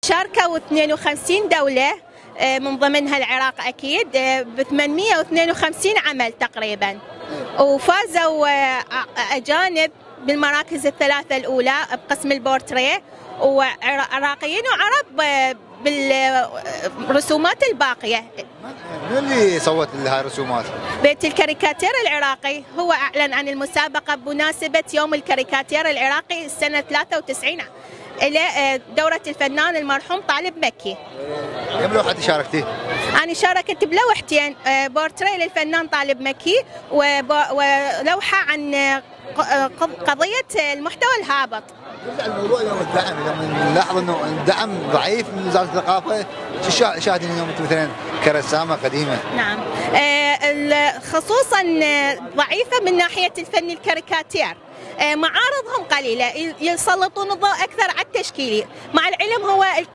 شاركوا 52 دولة من ضمنها العراق أكيد ب 852 عمل تقريبا، وفازوا أجانب بالمراكز الثلاثة الأولى بقسم البورتريه، وعراقيين وعرب بالرسومات الباقية. من اللي صوت لهاي الرسومات؟ بيت الكاريكاتير العراقي هو أعلن عن المسابقة بمناسبة يوم الكاريكاتير العراقي سنة 93 إلى دورة الفنان المرحوم طالب مكي. كم لوحة شاركتي؟ أنا شاركت بلوحتين، بورتريه للفنان طالب مكي ولوحة عن قضية المحتوى الهابط. الموضوع اليوم الدعم، اليوم نلاحظ انه الدعم ضعيف من وزارة الثقافة، شو شاهدين اليوم انتم مثلا كرسامة قديمة؟ نعم، خصوصا ضعيفة من ناحية الفن الكاريكاتير، معارضهم قليلة، يسلطون الضوء أكثر على التشكيلي، مع العلم هو